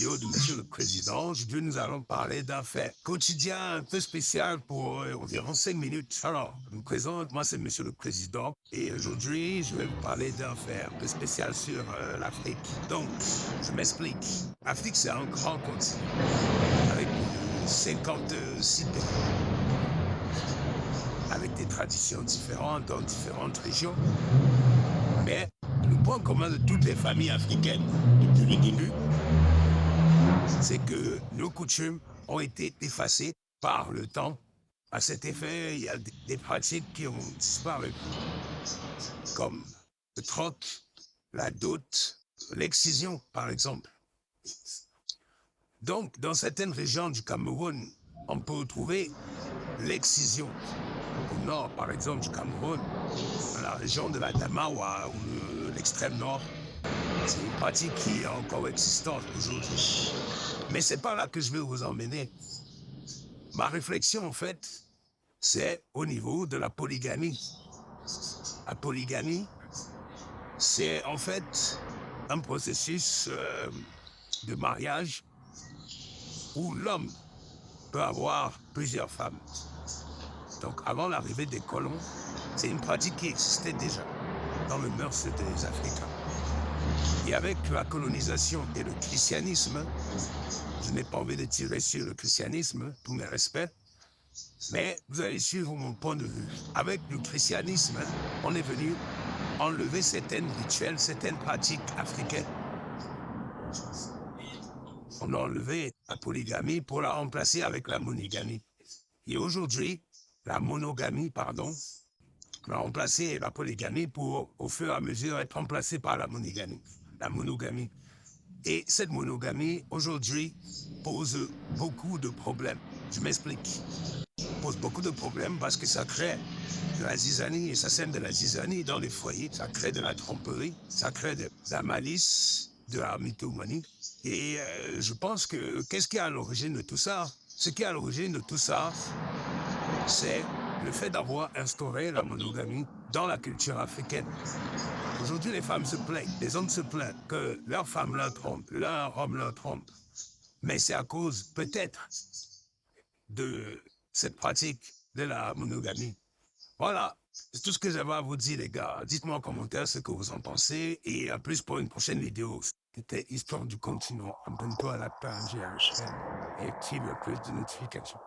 vidéo de Monsieur le Président. Aujourd'hui, nous allons parler d'un fait quotidien un peu spécial pour environ 5 minutes. Alors, je me présente, moi c'est Monsieur le Président et aujourd'hui, je vais vous parler d'un fait un peu spécial sur l'Afrique. Donc, je m'explique. L'Afrique, c'est un grand continent avec 56 pays, avec des traditions différentes dans différentes régions. Mais le point commun de toutes les familles africaines depuis le début, c'est que nos coutumes ont été effacées par le temps. À cet effet, il y a des pratiques qui ont disparu, comme le troc, la dot, l'excision, par exemple. Donc, dans certaines régions du Cameroun, on peut retrouver l'excision. Au nord, par exemple, du Cameroun, dans la région de la Tamawa ou l'extrême nord, c'est une pratique qui est encore existante aujourd'hui. Mais c'est pas là que je vais vous emmener. Ma réflexion, en fait, c'est au niveau de la polygamie. La polygamie, c'est en fait un processus de mariage où l'homme peut avoir plusieurs femmes. Donc, avant l'arrivée des colons, c'est une pratique qui existait déjà dans le mœurs des Africains. Et avec la colonisation et le christianisme, je n'ai pas envie de tirer sur le christianisme, tous mes respects, mais vous allez suivre mon point de vue. Avec le christianisme, on est venu enlever certaines rituels, certaines pratiques africaines. On a enlevé la polygamie pour la remplacer avec la monogamie. Et aujourd'hui, la monogamie, pardon, on a remplacé la polygamie pour, au fur et à mesure, être remplacée par la monogamie. La monogamie. Et cette monogamie, aujourd'hui, pose beaucoup de problèmes. Je m'explique. Pose beaucoup de problèmes parce que ça crée de la zizanie et ça sème de la zizanie dans les foyers. Ça crée de la tromperie, ça crée de la malice, de la mythomanie. Et je pense que qu'est-ce qui est à l'origine de tout ça? Ce qui est à l'origine de tout ça, c'est le fait d'avoir instauré la monogamie dans la culture africaine. Aujourd'hui, les femmes se plaignent, les hommes se plaignent que leur femme leur trompe, leur homme leur trompe. Mais c'est à cause, peut-être, de cette pratique de la monogamie. Voilà, c'est tout ce que j'avais à vous dire, les gars. Dites-moi en commentaire ce que vous en pensez. Et à plus pour une prochaine vidéo. C'était Histoire du continent. Abonne-toi à la page et à la chaîne. Et active le plus de notifications.